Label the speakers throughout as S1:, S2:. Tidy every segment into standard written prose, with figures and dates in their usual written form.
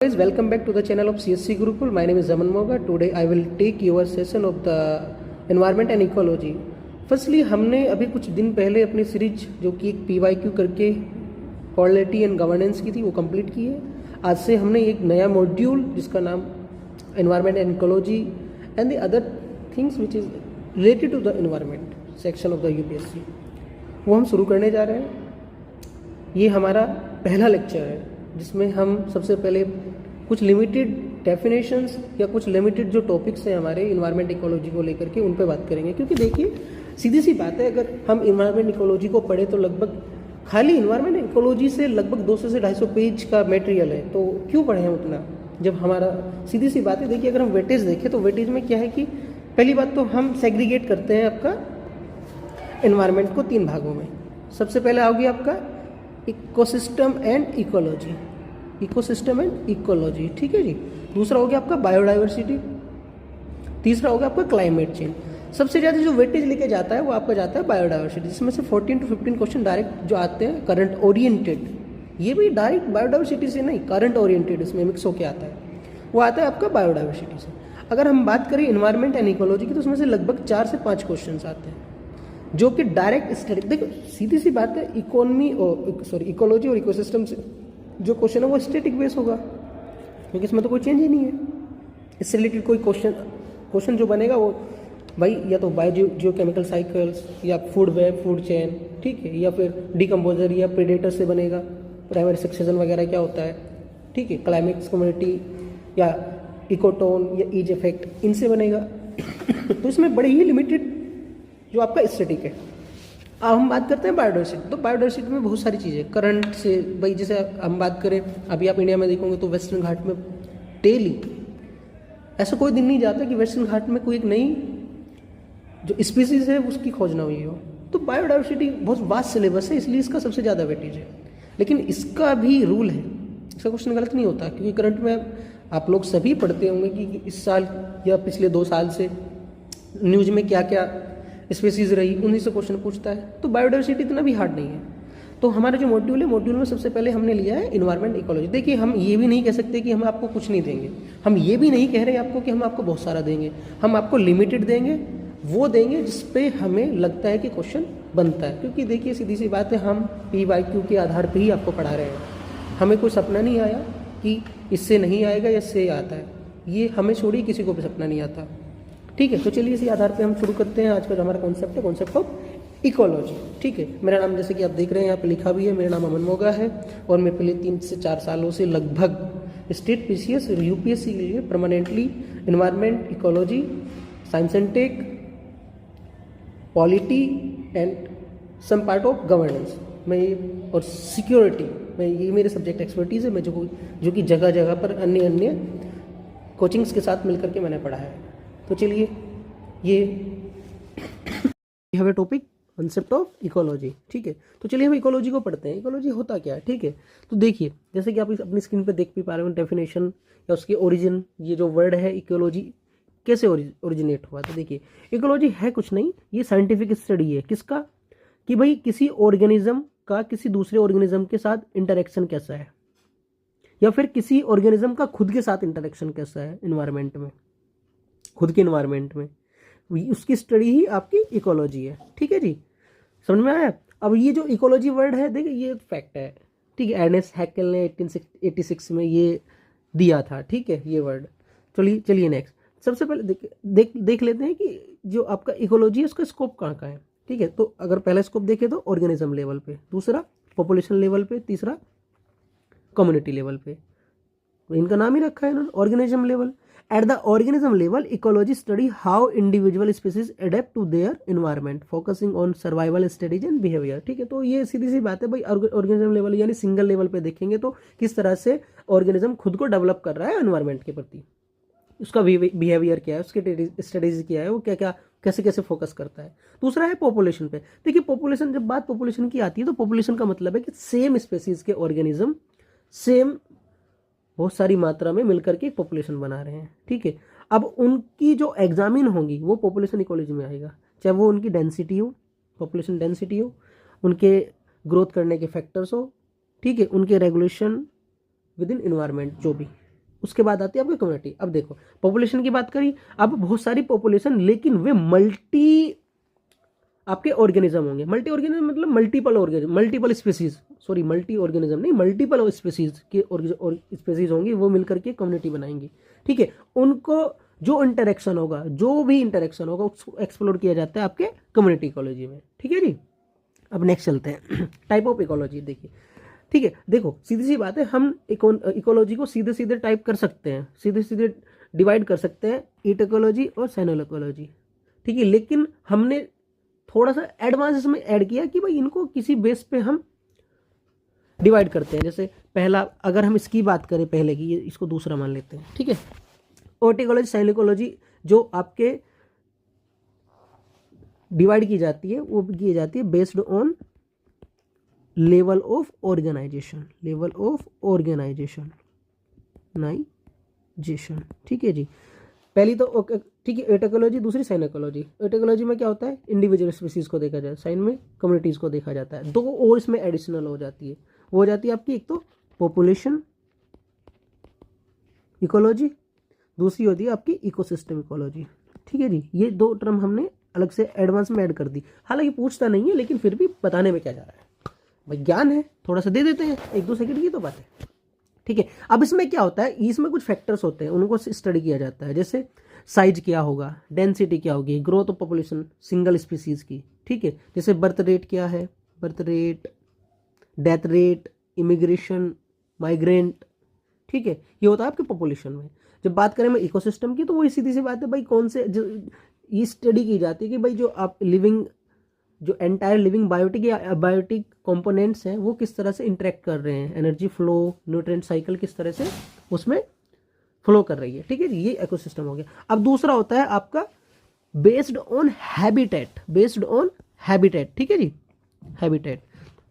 S1: Guys, welcome back to the channel of CSC Gurukul. My name is Zaman Moga. Today I will take your session of the environment and ecology. Firstly, हमने अभी कुछ दिन पहले अपनी series जो कि एक PYQ करके क्वालिटी एंड गवर्नेंस की थी वो कंप्लीट की है. आज से हमने एक नया मॉड्यूल जिसका नाम environment and ecology and the other things which is related to the environment section of the UPSC वो हम शुरू करने जा रहे हैं. ये हमारा पहला लेक्चर है जिसमें हम सबसे पहले कुछ लिमिटेड डेफिनेशंस या कुछ लिमिटेड जो टॉपिक्स हैं हमारे इन्वायरमेंट इकोलॉजी को लेकर के उन पे बात करेंगे. क्योंकि देखिए सीधी सी बात है, अगर हम इन्वायरमेंट इकोलॉजी को पढ़े तो लगभग खाली इन्वायरमेंट इकोलॉजी से लगभग 200 से 250 पेज का मटेरियल है, तो क्यों पढ़ें उतना जब हमारा सीधी सी बात है. देखिए अगर हम वेटेज देखें तो वेटेज में क्या है कि पहली बात तो हम सेग्रीगेट करते हैं आपका इन्वायरमेंट को 3 भागों में. सबसे पहले आओगी आपका ecosystem and ecology, ecosystem and ecology, ठीक है जी. दूसरा हो गया आपका बायोडाइवर्सिटी, तीसरा हो गया आपका क्लाइमेट चेंज. सबसे ज़्यादा जो वेटेज लेके जाता है वो आपका जाता है बायोडाइवर्सिटी, जिसमें से 14 to 15 क्वेश्चन डायरेक्ट जो आते हैं करंट ओरिएंटेड. ये भी डायरेक्ट बायोडाइवर्सिटी से नहीं, करंट ओरिएंटेड इसमें मिक्स होकर आता है, वो आता है आपका बायोडाइवर्सिटी से. अगर हम बात करें इन्वायरमेंट एंड इकोलॉजी की तो उसमें से लगभग 4 से 5 क्वेश्चन आते हैं जो कि डायरेक्ट स्टडी. देखो सीधी सी बात है, इकोलॉजी और इकोसिस्टम से जो क्वेश्चन है वो स्टैटिक बेस होगा क्योंकि इसमें तो कोई चेंज ही नहीं है. इससे रिलेटेड कोई क्वेश्चन जो बनेगा वो भाई या तो बायोजियोकेमिकल साइकिल्स या फूड वेब, फूड चेन, ठीक है, या फिर डिकम्पोजर या प्रेडेटर से बनेगा, प्राइमरी सक्सेशन वगैरह क्या होता है, ठीक है, क्लाइमेक्स कम्युनिटी या इकोटोन या ईज इफेक्ट, इनसे बनेगा. तो इसमें बड़े ही लिमिटेड जो आपका स्टैटिक है. अब हम बात करते हैं बायोडाइवर्सिटी. तो बायोडाइवर्सिटी में बहुत सारी चीज़ें करंट से, भाई जैसे हम बात करें अभी आप इंडिया में देखोगे तो वेस्टर्न घाट में डेली ऐसा कोई दिन नहीं जाता कि वेस्टर्न घाट में कोई एक नई जो स्पीसीज है उसकी खोज ना हुई हो. तो बायोडाइवर्सिटी बहुत वास्ट सिलेबस है, इसलिए इसका सबसे ज़्यादा वेटेज है. लेकिन इसका भी रूल है, इसका क्वेश्चन गलत नहीं होता क्योंकि करंट में आप लोग सभी पढ़ते होंगे कि इस साल या पिछले 2 साल से न्यूज़ में क्या क्या स्पीसीज रही, उन्हीं से क्वेश्चन पूछता है. तो बायोडाइवर्सिटी इतना भी हार्ड नहीं है. तो हमारा जो मॉड्यूल है, मॉड्यूल में सबसे पहले हमने लिया है इन्वायरमेंट इकोलॉजी. देखिए हम ये भी नहीं कह सकते कि हम आपको कुछ नहीं देंगे, हम ये भी नहीं कह रहे आपको कि हम आपको बहुत सारा देंगे. हम आपको लिमिटेड देंगे, वो देंगे जिस पे हमें लगता है कि क्वेश्चन बनता है. क्योंकि देखिए सीधी सी बात है, हम PYQ के आधार पर ही आपको पढ़ा रहे हैं. हमें कोई सपना नहीं आया कि इससे नहीं आएगा या इससे आता है, ये हमें छोड़िए किसी को भी सपना नहीं आता, ठीक है. तो चलिए इसी आधार पे हम शुरू करते हैं. आज का जो हमारा कॉन्सेप्ट है, कॉन्सेप्ट ऑफ इकोलॉजी, ठीक है. मेरा नाम जैसे कि आप देख रहे हैं यहाँ पे लिखा भी है, मेरा नाम अमन मोगा है और मैं पहले 3 से 4 सालों से लगभग स्टेट PCS और UPSC के लिए permanently environment, ecology, science and tech, polity and some part of governance में और सिक्योरिटी में, ये मेरे सब्जेक्ट एक्सपर्टीज़ है. मैं जो कि जगह जगह पर अन्य कोचिंग्स के साथ मिलकर के मैंने पढ़ा है. तो चलिए ये हमें टॉपिक कॉन्सेप्ट ऑफ इकोलॉजी, ठीक है. तो चलिए हम इकोलॉजी को पढ़ते हैं. इकोलॉजी होता क्या है, ठीक है. तो देखिए जैसे कि आप अपनी स्क्रीन पे देख भी पा रहे हो डेफिनेशन या उसके ओरिजिन, ये जो वर्ड है इकोलॉजी कैसे ओरिजिनेट हुआ. तो देखिए इकोलॉजी है कुछ नहीं, ये साइंटिफिक स्टडी है किसका, कि भाई किसी ऑर्गेनिज्म का किसी दूसरे ऑर्गेनिज्म के साथ इंटरेक्शन कैसा है, या फिर किसी ऑर्गेनिज्म का खुद के साथ इंटरेक्शन कैसा है इन्वायरमेंट में, खुद के इन्वायरमेंट में, उसकी स्टडी ही आपकी इकोलॉजी है, ठीक है जी. समझ में आया. अब ये जो इकोलॉजी वर्ड है, देखिए ये फैक्ट है, ठीक है. अर्नेस्ट हैकेल ने 1886 में ये दिया था, ठीक है, ये वर्ड. चलिए नेक्स्ट. सबसे पहले देख लेते हैं कि जो आपका इकोलॉजी है उसका स्कोप कहाँ का है, ठीक है. तो अगर पहला स्कोप देखें तो ऑर्गेनिज्म लेवल पे, दूसरा पॉपुलेशन लेवल पे, तीसरा कम्युनिटी लेवल पे. इनका नाम ही रखा है इन्होंने organism level. At the organism level, ecology study how individual species adapt to their environment, focusing on survival strategy and behavior, ठीक है. तो ये सीधी सी बात है भाई, ऑर्गेनिज्म लेवल यानी सिंगल लेवल पे देखेंगे तो किस तरह से ऑर्गेनिज्म खुद को डेवलप कर रहा है एनवायरनमेंट के प्रति, उसका बिहेवियर क्या है, उसकी स्ट्रेटेजी क्या है, वो क्या क्या कैसे कैसे फोकस करता है. दूसरा है पॉपुलेशन पे. देखिए पॉपुलेशन, जब बात पॉपुलेशन की आती है तो पॉपुलेशन का मतलब है कि सेम स्पेसीज के ऑर्गेनिज्म सेम बहुत सारी मात्रा में मिलकर के एक पॉपुलेशन बना रहे हैं, ठीक है. अब उनकी जो एग्जामिन होंगी वो पॉपुलेशन इकोलॉजी में आएगा, चाहे वो उनकी डेंसिटी हो, पॉपुलेशन डेंसिटी हो, उनके ग्रोथ करने के फैक्टर्स हो, ठीक है, उनके रेगुलेशन विद इन इन्वायरमेंट जो भी, उसके बाद आती है आपकी कम्युनिटी। अब देखो पॉपुलेशन की बात करी, अब बहुत सारी पॉपुलेशन, लेकिन वे मल्टी आपके ऑर्गेनिज्म होंगे। मल्टी ऑर्गेनिज्म मतलब multiple organism, multiple species, sorry multi organism नहीं, मल्टीपल स्पीसीज के स्पीसीज होंगी, वो मिलकर के कम्युनिटी बनाएंगी। ठीक है, उनको जो इंटरेक्शन होगा, जो भी इंटरेक्शन होगा उसको एक्सप्लोर किया जाता है आपके कम्युनिटी इकोलॉजी में। ठीक है जी। अब नेक्स्ट चलते हैं टाइप ऑफ इकोलॉजी। देखिए ठीक है, देखो सीधी सी बात है, हम इकोलॉजी को सीधे सीधे टाइप कर सकते हैं, सीधे सीधे डिवाइड कर सकते हैं, ईट इकोलॉजी और साइनल इकोलॉजी। ठीक है, लेकिन हमने थोड़ा सा एडवांस इसमें ऐड किया कि भाई इनको किसी बेस पे हम डिवाइड करते हैं। जैसे पहला, अगर हम इसकी बात करें पहले की, इसको दूसरा मान लेते हैं। ठीक है, ओट इकोलॉजी, साइनल इकोलॉजी जो आपके डिवाइड की जाती है, वो की जाती है based on level of organisation, level of organisation. ठीक है जी, पहली तो ठीक है एटोकोलॉजी, दूसरी साइनोकोलॉजी। एटोकोलॉजी में क्या होता है, इंडिविजुअल स्पीसीज को देखा जाए, साइन में कम्युनिटीज को देखा जाता है। दो और इसमें एडिशनल हो जाती है, वो हो जाती है आपकी एक तो पॉपुलेशन इकोलॉजी, दूसरी होती है आपकी इकोसिस्टम इकोलॉजी। ठीक है जी, ये दो टर्म हमने अलग से एडवांस में ऐड कर दी। हालांकि पूछता नहीं है, लेकिन फिर भी बताने में क्या जा रहा है, भाई ज्ञान है, थोड़ा सा दे देते हैं, 1-2 सेकंड की तो बात है। ठीक है, अब इसमें क्या होता है, इसमें कुछ फैक्टर्स होते हैं, उनको स्टडी किया जाता है। जैसे साइज क्या होगा, डेंसिटी क्या होगी, growth of population single species की। ठीक है, जैसे बर्थ रेट क्या है, birth rate, death rate, immigration, migrant. ठीक है, ये होता है आपके पॉपुलेशन में। जब बात करें मैं इकोसिस्टम की, तो वही सीधी सी बात है भाई, कौन से ये स्टडी की जाती है कि भाई जो आप लिविंग, जो एंटायर लिविंग बायोटिक या अबायोटिक कंपोनेंट्स हैं, वो किस तरह से इंटरेक्ट कर रहे हैं, एनर्जी फ्लो, न्यूट्रिएंट साइकिल किस तरह से उसमें फ्लो कर रही है। ठीक है जी, ये इकोसिस्टम हो गया। अब दूसरा होता है आपका based on habitat, based on habitat. ठीक है जी, हैबिटेट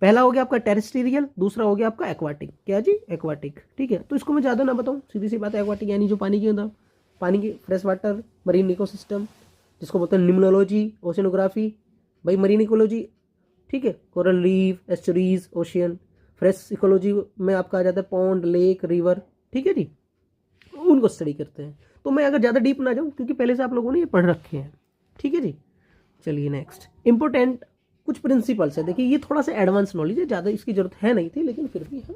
S1: पहला हो गया आपका टेरेस्ट्रियल, दूसरा हो गया आपका एक्वाटिक। क्या जी, एक्वाटिक। ठीक है, तो इसको मैं ज़्यादा ना बताऊँ, सीधी सी बात है, एक्वाटिक यानी जो पानी के अंदर, पानी की फ्रेश वाटर मरीन इकोसिस्टम, जिसको बोलते हैं निम्नोलॉजी, ओशिनोग्राफी, भाई मरीन इकोलॉजी। ठीक है, coral reef, estuaries, ocean. Fresh ecology में आपका आ जाता है पॉन्ड, लेक, रिवर। ठीक है जी, उनको स्टडी करते हैं। तो मैं अगर ज़्यादा डीप ना जाऊँ, क्योंकि पहले से आप लोगों ने ये पढ़ रखे हैं। ठीक है जी, चलिए नेक्स्ट इंपॉर्टेंट कुछ प्रिंसिपल्स है। देखिए ये थोड़ा सा एडवांस नॉलेज है, ज़्यादा इसकी जरूरत है नहीं थी, लेकिन फिर भी हम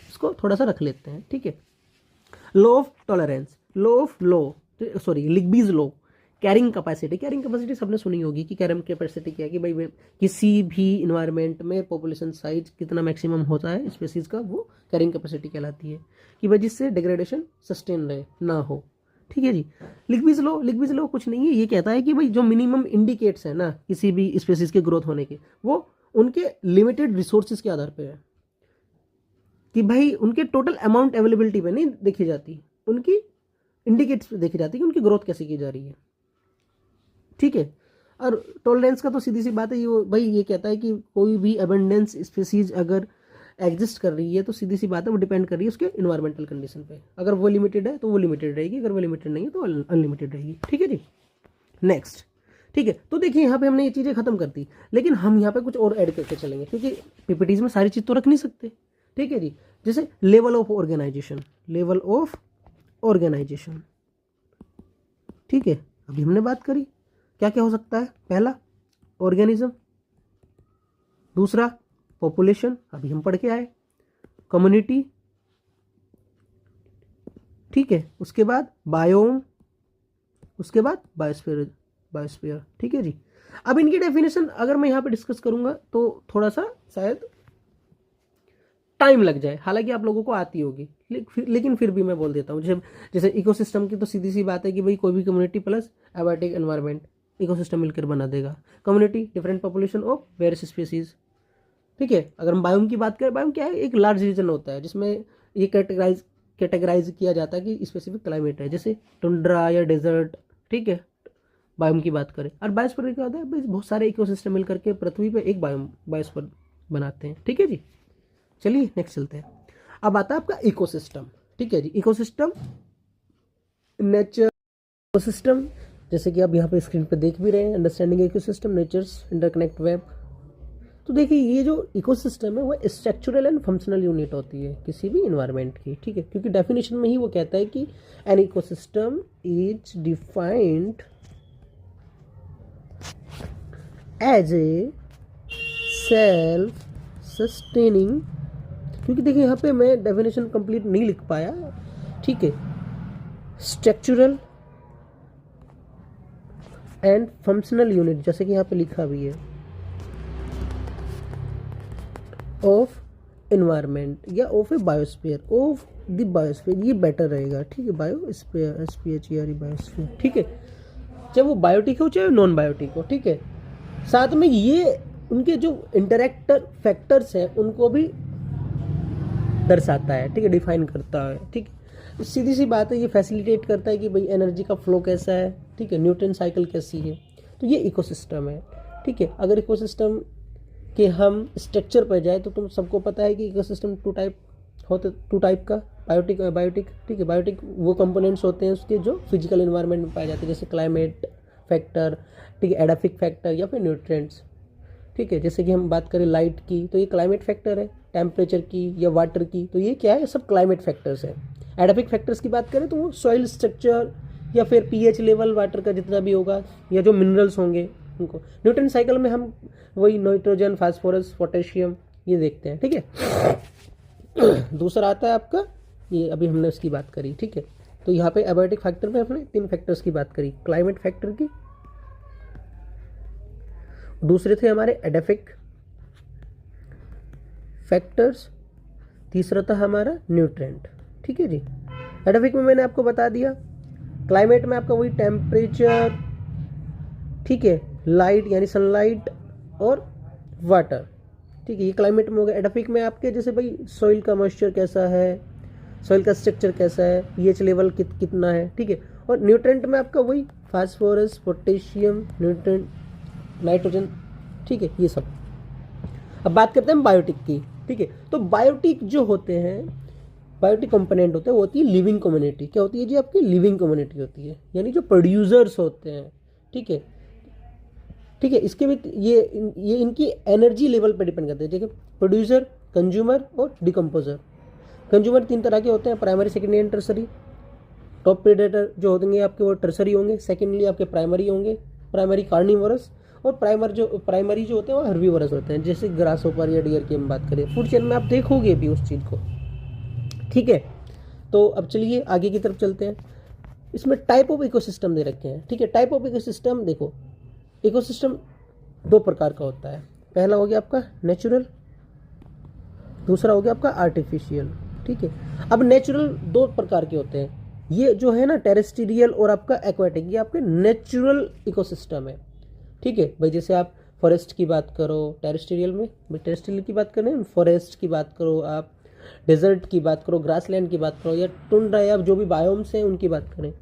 S1: इसको थोड़ा सा रख लेते हैं। ठीक है, law of tolerance, law of law, sorry Liebig's law, carrying capacity. Carrying capacity सबने सुनी होगी कि कैरिंग कैपेसिटी क्या है, कि भाई किसी भी इन्वायरमेंट में पॉपुलेशन साइज कितना मैक्सिमम होता है स्पेसीज का, वो कैरिंग कैपेसिटी कहलाती है, कि भाई जिससे डिग्रेडेशन सस्टेन रहे, ना हो। ठीक है जी, लिग्बीज लॉ, लिग्बीज लॉ कुछ नहीं है, ये कहता है कि भाई जो मिनिमम इंडिकेट्स है ना किसी भी स्पेसीज के ग्रोथ होने के, वो उनके लिमिटेड रिसोर्सेज के आधार पर है, कि भाई उनके टोटल अमाउंट अवेलेबिलिटी पे नहीं देखी जाती, उनकी इंडिकेट्स पे देखी जाती है कि उनकी ग्रोथ कैसे की जा रही है। ठीक है, और टॉलरेंस का तो सीधी सी बात है, ये भाई ये कहता है कि कोई भी अबंडेंस स्पीसीज अगर एग्जिस्ट कर रही है, तो सीधी सी बात है वो डिपेंड कर रही है उसके इन्वायरमेंटल कंडीशन पे। अगर वो लिमिटेड है तो वो लिमिटेड रहेगी, अगर वो लिमिटेड नहीं है तो अनलिमिटेड रहेगी। ठीक है जी, नेक्स्ट। ठीक है, तो देखिए यहाँ पे हमने ये चीज़ें खत्म कर दी, लेकिन हम यहाँ पे कुछ और ऐड करके चलेंगे, क्योंकि पीपीटीज में सारी चीज़ तो रख नहीं सकते। ठीक है जी, जैसे level of organisation, level of organisation. ठीक है, अभी हमने बात करी क्या क्या हो सकता है, पहला ऑर्गेनिज्म, दूसरा पॉपुलेशन, अभी हम पढ़ के आए, कम्युनिटी। ठीक है, उसके बाद बायोम, उसके बाद बायोस्फीयर, बायोस्फीयर। ठीक है जी, अब इनकी डेफिनेशन अगर मैं यहाँ पे डिस्कस करूंगा तो थोड़ा सा शायद टाइम लग जाए, हालांकि आप लोगों को आती होगी, लेकिन फिर भी मैं बोल देता हूँ। जैसे इकोसिस्टम की तो सीधी सी बात है कि भाई कोई भी community plus abiotic environment ecosystem मिलकर बना देगा। Community different population of various species. ठीक है, अगर हम बायोम की बात करें, बायोम क्या है, एक लार्ज रीजन होता है जिसमें ये कैटेगराइज किया जाता है कि स्पेसिफिक क्लाइमेट है, जैसे टुंड्रा या डेजर्ट। ठीक है, बायोम की बात करें। और बायोस्फीयर क्या होता है, भाई बहुत सारे इकोसिस्टम मिलकर के पृथ्वी पे एक बायोस्फीयर बनाते हैं। ठीक है जी, चलिए नेक्स्ट चलते हैं। अब आता है आपका इकोसिस्टम। ठीक है जी, इकोसिस्टम नेचर, इकोसिस्टम जैसे कि आप यहाँ पे स्क्रीन पे देख भी रहे हैं, understanding ecosystem nature's interconnect web. तो देखिए ये जो इकोसिस्टम है वो स्ट्रक्चरल एंड फंक्शनल यूनिट होती है किसी भी इन्वायरमेंट की, ठीक है, क्योंकि डेफिनेशन में ही वो कहता है कि an ecosystem is defined as a self sustaining, क्योंकि देखिए यहाँ पे मैं डेफिनेशन कंप्लीट नहीं लिख पाया, ठीक है, स्ट्रक्चरल एंड फंक्शनल यूनिट जैसे कि यहाँ पे लिखा भी है ऑफ इन्वायरमेंट या of A biosphere, of the biosphere, ये बेटर रहेगा, ठीक है, बायोस्फीयर SPHERE बायोस्फीयर, ठीक है, चाहे वो बायोटिक हो चाहे नॉन बायोटिक हो, ठीक है। साथ में ये उनके जो इंटरेक्टर फैक्टर्स हैं उनको भी दर्शाता है, ठीक है, डिफाइन करता है, ठीक है। सीधी सी बात है, ये फैसिलिटेट करता है कि भाई एनर्जी का फ्लो कैसा है, ठीक है, न्यूटन साइकिल कैसी है, तो ये इकोसिस्टम है, ठीक है। अगर इकोसिस्टम के हम स्ट्रक्चर पर जाए तो तुम सबको पता है कि इकोसिस्टम टू टाइप का बायोटिक, ठीक है, बायोटिक वो कंपोनेंट्स होते हैं उसके जो फिजिकल एनवायरनमेंट में पाए जाते हैं, जैसे क्लाइमेट फैक्टर, ठीक है, एडाफिक फैक्टर या फिर न्यूट्रिएंट्स, ठीक है। जैसे कि हम बात करें लाइट की तो ये क्लाइमेट फैक्टर है, टेम्परेचर की या वाटर की तो ये क्या है, सब क्लाइमेट फैक्टर्स है। एडाफिक फैक्टर्स की बात करें तो वो सॉइल स्ट्रक्चर या फिर pH लेवल वाटर का जितना भी होगा या जो मिनरल्स होंगे उनको। न्यूटन साइकिल में हम वही नाइट्रोजन, फास्फोरस, पोटेशियम ये देखते हैं, ठीक है। दूसरा आता है आपका ये, अभी हमने उसकी बात करी, ठीक है। तो यहाँ पे एबायोटिक फैक्टर में हमने 3 फैक्टर्स की बात करी, क्लाइमेट फैक्टर की, दूसरे थे हमारे एडाफिक फैक्टर्स, तीसरा था हमारा न्यूट्रेंट, ठीक है जी। एडाफिक में मैंने आपको बता दिया, क्लाइमेट में आपका वही टेम्परेचर, ठीक है, लाइट यानी सनलाइट और वाटर, ठीक है, ये क्लाइमेट में हो गया। एडाफिक में आपके जैसे भाई सॉइल का मॉइस्चर कैसा है, सॉइल का स्ट्रक्चर कैसा है, pH लेवल कितना है, ठीक है। और न्यूट्रेंट में आपका वही फास्फोरस, पोटेशियम, न्यूट्रेंट, नाइट्रोजन, ठीक है, ये सब। अब बात करते हैं बायोटिक की, ठीक है। तो बायोटिक जो होते हैं, बायोटिक कंपोनेंट होते हैं, वो होती है लिविंग कम्युनिटी। क्या होती है जी, आपकी लिविंग कम्युनिटी होती है, यानी जो प्रोड्यूसर्स होते हैं, ठीक है, ठीक है। इसके भी ये इनकी एनर्जी लेवल पर डिपेंड करते हैं, ठीक है। प्रोड्यूसर, कंज्यूमर और डिकम्पोजर। कंज्यूमर 3 तरह के होते हैं, primary, secondary and tertiary. Top predator जो होंगे आपके वो टर्सरी होंगे, सेकेंडली आपके प्राइमरी होंगे, प्राइमरी कार्निवोरस, और प्राइमरी जो होते हैं वो हर्बीवोरस होते हैं, जैसे ग्रास होपर या डियर की हम बात करें। फूड चेन में आप देखोगे भी उस चीज़ को, ठीक है। तो अब चलिए आगे की तरफ चलते हैं। इसमें टाइप ऑफ इकोसिस्टम दे रखे हैं, ठीक है। टाइप ऑफ इकोसिस्टम देखो, इकोसिस्टम 2 प्रकार का होता है। पहला हो गया आपका नेचुरल, दूसरा हो गया आपका आर्टिफिशियल, ठीक है। अब नेचुरल 2 प्रकार के होते हैं, ये जो है ना टेरेस्ट्रियल और आपका एक्वाटिक, ये आपके नेचुरल इकोसिस्टम है, ठीक है भाई। जैसे आप फॉरेस्ट की बात करो, टेरेस्ट्रियल में टेरेस्ट्रियल की बात करें, फॉरेस्ट की बात करो, आप डेजर्ट की बात करो, ग्रासलैंड की बात करो, या टुंड्रा या जो भी बायोम्स हैं उनकी बात करें।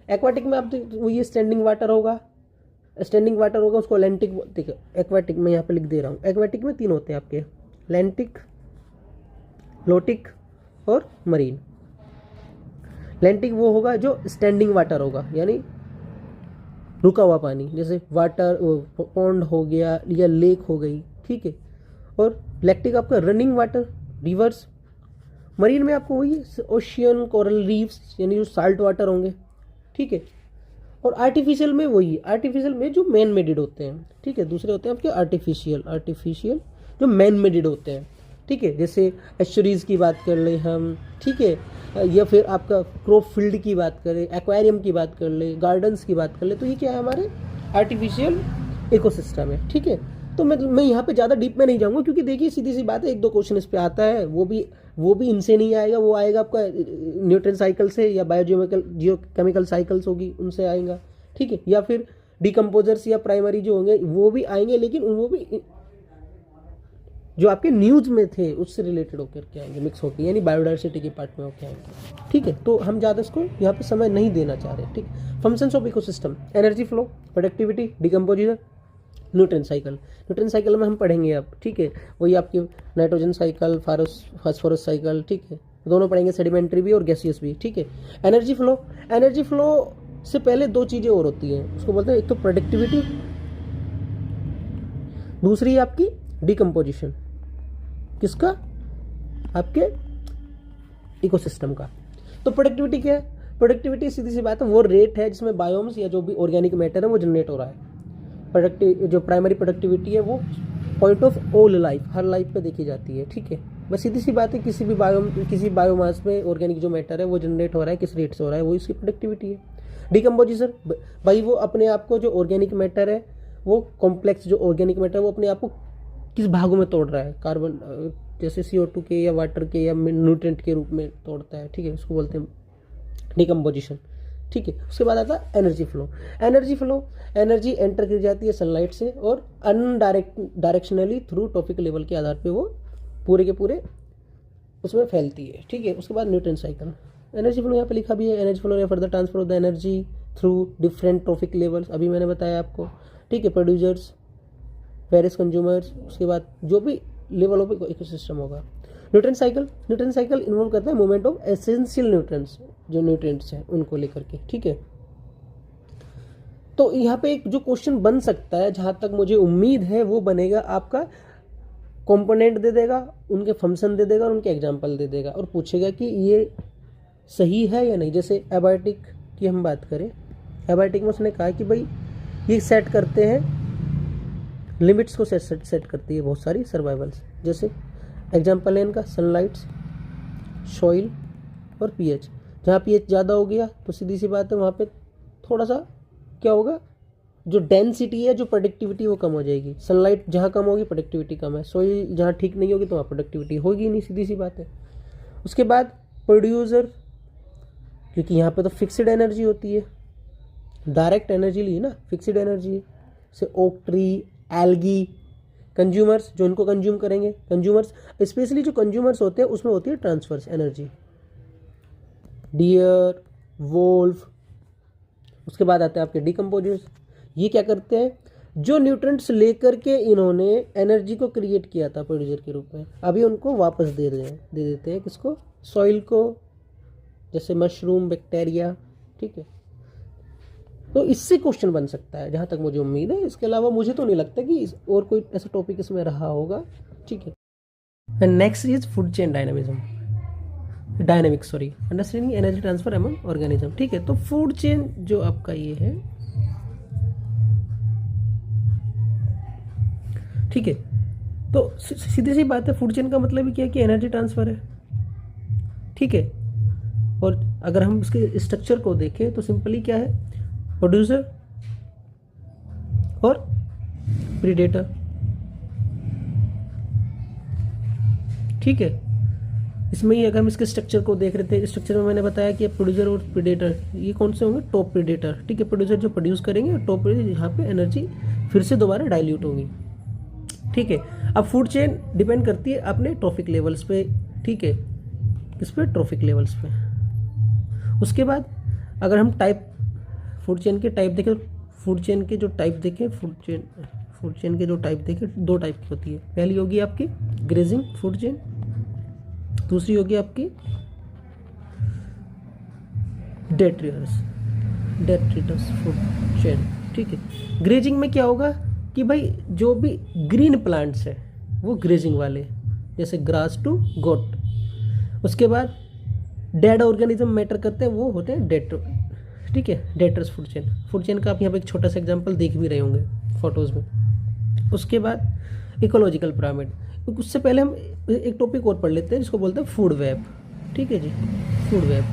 S1: एक्वाटिक में आप वो ये स्टैंडिंग वाटर होगा, उसको लैंटिक, देखो एक्वाटिक में यहाँ पे लिख दे रहा हूँ। एक्वाटिक में 3 होते हैं आपके, लैंटिक, लोटिक और मरीन। लैंटिक वो होगा जो स्टैंडिंग वाटर होगा, यानी रुका हुआ पानी, जैसे वाटर पॉन्ड हो गया या लेक हो गई, ठीक है। और लैक्टिक आपका रनिंग वाटर, रिवर्स। मरीन में आपको वही ओशियन, कोरल रीफ्स, यानी जो साल्ट वाटर होंगे, ठीक है। और आर्टिफिशियल में वही, आर्टिफिशियल में जो मैन मेडेड होते हैं, ठीक है। दूसरे होते हैं आपके आर्टिफिशियल जो मैन मेडेड होते हैं, ठीक है। जैसे एस्चुरीज की बात कर ले हम, ठीक है, या फिर आपका क्रॉप फील्ड की बात करें, एक्वेरियम की बात कर ले, गार्डन्स की बात कर ले, तो ये क्या है, हमारे आर्टिफिशियल इकोसिस्टम है, ठीक है। तो मैं यहाँ पे ज़्यादा डीप में नहीं जाऊँगा, क्योंकि देखिए सीधी सी बात है, 1-2 क्वेश्चन इस पे आता है, वो भी इनसे नहीं आएगा, वो आएगा आपका न्यूट्रन साइकिल से, या जियोकेमिकल साइकिल्स होगी उनसे आएगा, ठीक है। या फिर डिकम्पोजर्स या प्राइमरी जो होंगे वो भी आएंगे, लेकिन वो भी जो आपके न्यूज में थे उससे रिलेटेड होकर के आएंगे, मिक्स होकर, यानी बायोडाइवर्सिटी के पार्ट में होकर आएंगे, ठीक है। तो हम ज़्यादा इसको यहाँ पे समय नहीं देना चाह रहे, ठीक। Functions of ecosystem, energy flow, productivity, decomposition, nutrient cycle में हम पढ़ेंगे अब, ठीक है। वही आपकी नाइट्रोजन साइकिल, फास्फोरस साइकिल, ठीक है, दोनों पढ़ेंगे, सेडिमेंट्री भी और गैसियस भी, ठीक है। एनर्जी फ्लो से पहले 2 चीज़ें और होती हैं, उसको बोलते हैं, एक तो प्रोडक्टिविटी, दूसरी आपकी डिकम्पोजिशन किसका, आपके इकोसिस्टम का। तो प्रोडक्टिविटी क्या है, प्रोडक्टिविटी सीधी सी बात है वो रेट है जिसमें बायोम्स या जो भी ऑर्गेनिक मैटर है वो जनरेट हो रहा है। जो प्राइमरी प्रोडक्टिविटी है वो point of all life, her life पे देखी जाती है, ठीक है। बस सीधी सी बात है किसी भी बायोमास में ऑर्गेनिक जो मैटर है वो जनरेट हो रहा है, किस रेट से हो रहा है, वो इसकी प्रोडक्टिविटी है। डिकम्पोजिशन भाई वो अपने आप को जो ऑर्गेनिक मैटर है वो कॉम्प्लेक्स जो ऑर्गेनिक मैटर है वो अपने आप को किस भागों में तोड़ रहा है, कार्बन जैसे CO2 के या वाटर के या न्यूट्रिएंट के रूप में तोड़ता है, ठीक है, उसको बोलते हैं डिकम्पोजिशन, ठीक है। उसके बाद आता है एनर्जी फ्लो। एनर्जी एंटर की जाती है सनलाइट से और डायरेक्शनली थ्रू टॉपिक लेवल के आधार पे वो पूरे के पूरे उसमें फैलती है, ठीक है। उसके बाद न्यूटन साइकिल, एनर्जी फ्लो यहाँ पे लिखा भी है, energy flow refer the transfer of the energy through different trophic levels, अभी मैंने बताया आपको, ठीक है। प्रोड्यूसर्स, वेरियस कंज्यूमर्स, उसके बाद जो भी लेवल ऑफ इकोसिस्टम होगा। न्यूट्रन साइकिल इन्वॉल्व करता है मूवमेंट ऑफ एसेंशियल न्यूट्रंस, जो न्यूट्रिएंट्स हैं उनको लेकर के, ठीक है। तो यहाँ पे एक जो क्वेश्चन बन सकता है जहाँ तक मुझे उम्मीद है वो बनेगा आपका, कंपोनेंट दे देगा, उनके फंक्शन दे देगा और उनके एग्जाम्पल दे देगा और पूछेगा कि ये सही है या नहीं। जैसे एबायोटिक की हम बात करें, एबायोटिक में उसने कहा कि भाई ये सेट करते हैं, लिमिट्स को सेट करती है बहुत सारी सर्वाइवल्स, जैसे एग्जाम्पल है इनका सनलाइट, सॉइल और पीएच। जहाँ पीएच ज़्यादा हो गया तो सीधी सी बात है वहाँ पे थोड़ा सा क्या होगा, जो डेंसिटी है, जो प्रोडक्टिविटी वो कम हो जाएगी। सनलाइट जहाँ कम होगी प्रोडक्टिविटी कम है, सॉइल जहाँ ठीक नहीं होगी तो वहाँ प्रोडक्टिविटी होगी नहीं, सीधी सी बात है। उसके बाद प्रोड्यूसर, क्योंकि यहाँ पे तो फिक्स्ड एनर्जी होती है, डायरेक्ट एनर्जी ली ना, फिक्स्ड एनर्जी है, जैसे ओक ट्री, एल्गी। कंज्यूमर्स, जो इनको कंज्यूम करेंगे, कंज्यूमर्स स्पेशली जो कंज्यूमर्स होते हैं उसमें होती है ट्रांसफर्स एनर्जी, डियर, वोल्फ। उसके बाद आते हैं आपके डिकम्पोजर्स, ये क्या करते हैं, जो न्यूट्रिएंट्स लेकर के इन्होंने एनर्जी को क्रिएट किया था प्रोड्यूसर के रूप में, अभी उनको वापस दे देते हैं किसको, सॉइल को, जैसे मशरूम, बैक्टीरिया, ठीक है। तो इससे क्वेश्चन बन सकता है जहाँ तक मुझे उम्मीद है, इसके अलावा मुझे तो नहीं लगता कि और कोई ऐसा टॉपिक इसमें रहा होगा, ठीक है। Next is food chain dynamics, sorry, understanding energy transfer among organism, ठीक है। तो फूड चेन जो आपका ये है, ठीक है, तो सीधी सी बात है, फूड चेन का मतलब ही क्या है कि एनर्जी ट्रांसफर है, ठीक है। और अगर हम इसके स्ट्रक्चर को देखें तो सिंपली क्या है, प्रोड्यूसर और प्रीडेटर, ठीक है। इसमें ही अगर हम इसके स्ट्रक्चर को देख रहे थे, स्ट्रक्चर में मैंने बताया कि प्रोड्यूसर और प्रीडेटर ये कौन से होंगे, टॉप प्रीडेटर, ठीक है। प्रोड्यूसर जो प्रोड्यूस करेंगे, टॉप प्रीडेटर यहाँ पे एनर्जी फिर से दोबारा डाइल्यूट होगी, ठीक है। अब फूड चेन डिपेंड करती है अपने ट्रॉफिक लेवल्स पे, ठीक है, किस पे, ट्रॉफिक लेवल्स पे। उसके बाद अगर हम टाइप, फूड चेन के टाइप देखें, फूड चेन के जो टाइप देखें, फूड चेन के जो टाइप देखें, दो टाइप की होती है। पहली होगी आपकी ग्रेजिंग फूड चेन, दूसरी होगी आपकी डेट्रिटस फूड चेन, ठीक है। ग्रेजिंग में क्या होगा कि भाई जो भी ग्रीन प्लांट्स है वो ग्रेजिंग वाले, जैसे ग्रास टू गोट। उसके बाद डेड ऑर्गेनिज्म मैटर करते हैं, वो होते हैं डेट्रो, ठीक है, डेट्रस फूड चेन का आप यहाँ पे एक छोटा सा एग्जांपल देख भी रहे होंगे फोटोज़ में। उसके बाद इकोलॉजिकल पिरामिड, उससे पहले हम एक टॉपिक और पढ़ लेते हैं जिसको बोलते हैं फूड वेब, ठीक है जी। फूड वेब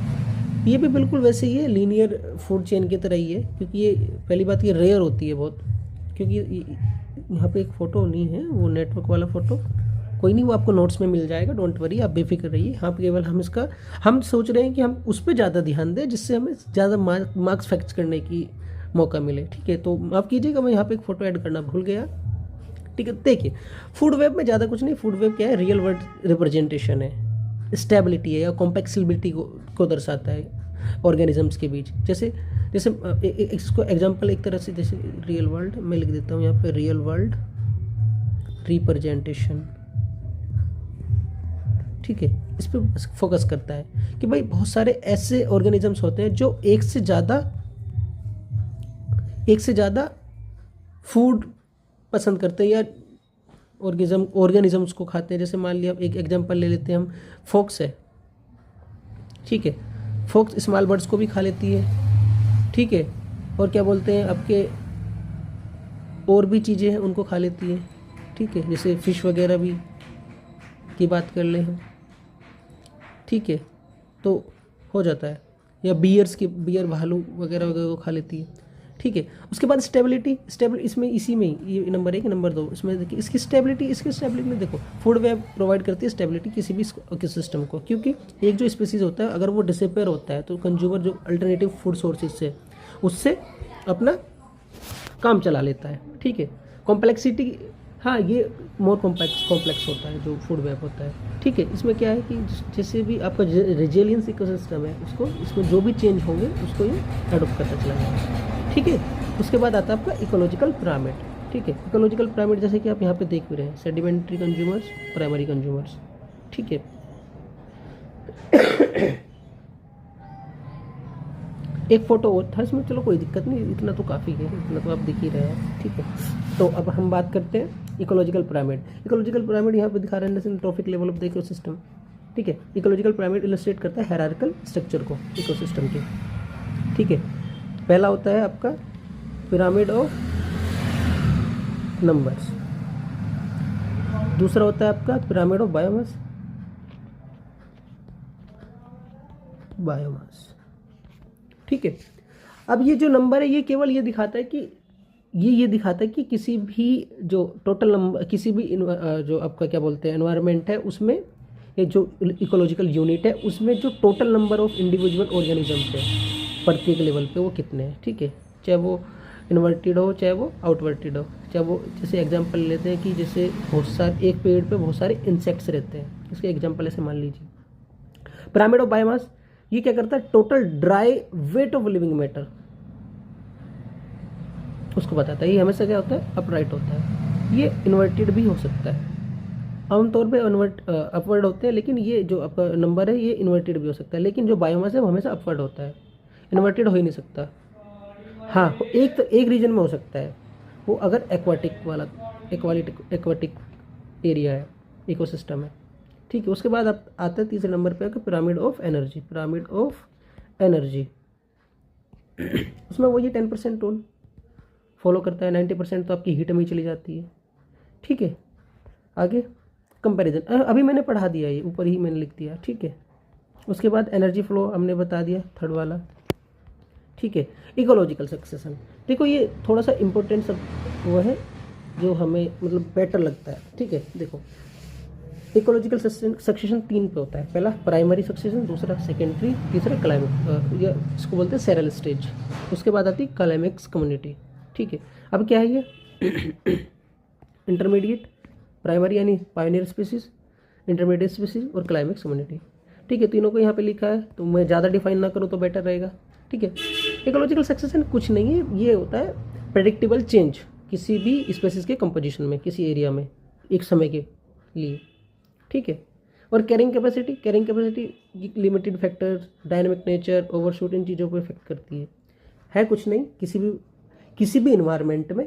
S1: ये भी बिल्कुल वैसे ही है, लीनियर फूड चेन की तरह ही है, क्योंकि ये पहली बात ये रेयर होती है बहुत, क्योंकि यहाँ पे एक फ़ोटो नहीं है, वो नेटवर्क वाला फ़ोटो, कोई नहीं, वो आपको नोट्स में मिल जाएगा, डोंट वरी, आप बेफिक्र रहिए। हाँ, केवल हम सोच रहे हैं कि हम उस पर ज़्यादा ध्यान दें जिससे हमें ज़्यादा मार्क्स फैक्ट करने की मौका मिले, ठीक है। तो माफ़ कीजिएगा, मैं यहाँ पे एक फ़ोटो ऐड करना भूल गया, ठीक है। देखिए फूड वेब में ज़्यादा कुछ नहीं, फूड वेब क्या है, रियल वर्ल्ड रिप्रेजेंटेशन है, स्टेबिलिटी है या कॉम्प्लेक्सिबिलिटी को दर्शाता है ऑर्गेनिजम्स के बीच। जैसे इसको एग्जांपल एक तरह से, जैसे रियल वर्ल्ड मैं लिख देता हूँ यहाँ पे, रियल वर्ल्ड रिप्रेजेंटेशन, ठीक है। इस पर फोकस करता है कि भाई बहुत सारे ऐसे ऑर्गेनिजम्स होते हैं जो एक से ज़्यादा फूड पसंद करते हैं या ऑर्गेनिजम्स को खाते हैं। जैसे मान लिया एक एग्जांपल ले लेते हैं हम, फॉक्स है, ठीक है, फॉक्स स्मॉल बर्ड्स को भी खा लेती है, ठीक है, और क्या बोलते हैं आपके और भी चीज़ें हैं उनको खा लेती है, ठीक है, जैसे फिश वगैरह भी की बात कर ले हम, ठीक है, तो हो जाता है। या बियर भालू वगैरह वगैरह को खा लेती है, ठीक है। उसके बाद स्टेबिलिटी इसमें इसी में ही ये नंबर 1 नंबर 2 इसमें देखिए इसकी स्टेबिलिटी में देखो फूड वेब प्रोवाइड करती है स्टेबिलिटी किसी भी इकोसिस्टम को, क्योंकि एक जो स्पीसीज होता है अगर वो डिसअपेयर होता है तो कंज्यूमर जो अल्टरनेटिव फूड सोर्सेज से उससे अपना काम चला लेता है, ठीक है। कॉम्प्लेक्सिटी, हाँ ये मोर कॉम्प्लेक्स होता है जो फूड वेब होता है, ठीक है। इसमें क्या है कि जैसे भी आपका रेजिलियंस इकोसिस्टम है उसको इसमें जो भी चेंज होंगे उसको ये एडॉप्ट करता चला जाएगा, ठीक है। उसके बाद आता है आपका इकोलॉजिकल पिरामिड, ठीक है। इकोलॉजिकल पिरामिड जैसे कि आप यहाँ पे देख भी रहे हैं, सेडिमेंट्री कंज्यूमर्स, प्राइमरी कंज्यूमर्स, ठीक है। एक फोटो और था इसमें, चलो कोई दिक्कत नहीं, इतना तो काफ़ी है, इतना तो आप दिख ही रहे हैं, ठीक है। तो अब हम बात करते हैं इकोलॉजिकल पिरामिड। इकोलॉजिकल पिरामिड यहाँ पे दिखा रहे हैं trophic level of the ecosystem, ठीक है। इकोलॉजिकल पिरामिड इलस्ट्रेट करता है हायरार्किकल स्ट्रक्चर को इकोसिस्टम के, ठीक है। पहला होता है आपका पिरामिड ऑफ नंबर्स, दूसरा होता है आपका पिरामिड ऑफ बायोमास, ठीक है। अब ये जो नंबर है ये केवल ये दिखाता है कि ये दिखाता है कि किसी भी जो टोटल नंबर किसी भी जो आपका क्या बोलते हैं एनवायरनमेंट है उसमें ये जो इकोलॉजिकल यूनिट है उसमें जो total number of individual organisms है प्रत्येक लेवल पे वो कितने हैं, ठीक है। चाहे वो इन्वर्टेड हो चाहे वो आउटवर्टेड हो, चाहे वो जैसे एग्जांपल लेते हैं कि जैसे बहुत सारे एक पेड़ पे बहुत सारे इंसेक्ट्स रहते हैं, इसके एग्जांपल ऐसे मान लीजिए। पिरामिड ऑफ बायोमास ये क्या करता है, total dry weight of living matter उसको बताता है। ये हमेशा क्या होता है, अपराइट होता है। ये इन्वर्टेड भी हो सकता है, आमतौर पे अपवर्ड होते हैं, लेकिन ये जो आपका नंबर है ये इन्वर्टेड भी हो सकता है, लेकिन जो बायोमास है वो हमेशा अपवर्ड होता है, इन्वर्टेड हो ही नहीं सकता। हाँ एक रीजन में हो सकता है, वो अगर एक्वाटिक एरिया है, इकोसिस्टम है, ठीक है। उसके बाद आप आता है तीसरे नंबर पे pyramid of energy. Pyramid of energy उसमें वो ये 10% रूल फॉलो करता है, 90% तो आपकी हीट में ही चली जाती है, ठीक है। आगे कंपैरिजन अभी मैंने पढ़ा दिया, ये ऊपर ही मैंने लिख दिया, ठीक है। उसके बाद एनर्जी फ्लो हमने बता दिया, थर्ड वाला, ठीक है। इकोलॉजिकल सक्सेशन, देखो ये थोड़ा सा इम्पोर्टेंट सब वो है जो हमें मतलब बेटर लगता है, ठीक है। देखो इकोलॉजिकल सक्सेशन 3 पे होता है, पहला प्राइमरी सक्सेशन, दूसरा सेकेंडरी, तीसरा क्लाइमेक्स, या इसको बोलते हैं सेरल स्टेज। उसके बाद आती है क्लाइमेक्स कम्युनिटी, ठीक है। अब क्या है ये इंटरमीडिएट, प्राइमरी यानी पायनियर स्पीसीज, इंटरमीडिएट स्पीसीज और क्लाइमेक्स कम्युनिटी, ठीक है। तीनों को यहाँ पे लिखा है तो मैं ज़्यादा डिफाइन ना करूँ तो बेटर रहेगा, ठीक है। इकोलॉजिकल सक्सेशन कुछ नहीं है, ये होता है प्रेडिक्टेबल चेंज किसी भी स्पीसीज के कंपोजिशन में किसी एरिया में एक समय के लिए, ठीक है। और carrying capacity limited factors, dynamic nature, overshoot, इन चीज़ों को इफेक्ट करती है कुछ नहीं। किसी भी इन्वायरमेंट में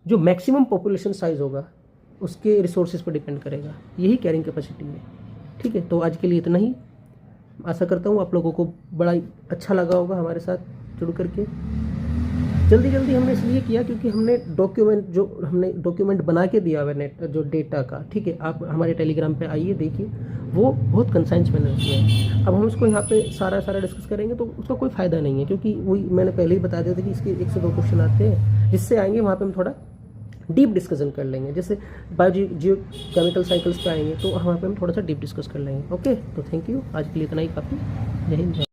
S1: जो मैक्सिमम पॉपुलेशन साइज होगा उसके रिसोर्सेज पर डिपेंड करेगा, यही कैरिंग कैपेसिटी है, ठीक है। तो आज के लिए इतना ही, आशा करता हूँ आप लोगों को बड़ा अच्छा लगा होगा हमारे साथ जुड़ करके। जल्दी हमने इसलिए किया क्योंकि हमने डॉक्यूमेंट बना के दिया हुआ नेट जो डेटा का, ठीक है। आप हमारे टेलीग्राम पे आइए, देखिए, वो बहुत कंसाइंस मैंने किया है। अब हम उसको यहाँ पे सारा डिस्कस करेंगे तो उसका कोई फ़ायदा नहीं है, क्योंकि वही मैंने पहले ही बता दिया था कि इसके 1 से 2 क्वेश्चन आते हैं, जिससे आएंगे वहाँ पे हम थोड़ा डीप डिस्कशन कर लेंगे। जैसे जियो केमिकल साइकिल्स पे आएंगे तो वहाँ पे हम थोड़ा सा डीप डिस्कस कर लेंगे। ओके, तो थैंक यू, आज के लिए इतना ही काफ़ी। जय हिंद।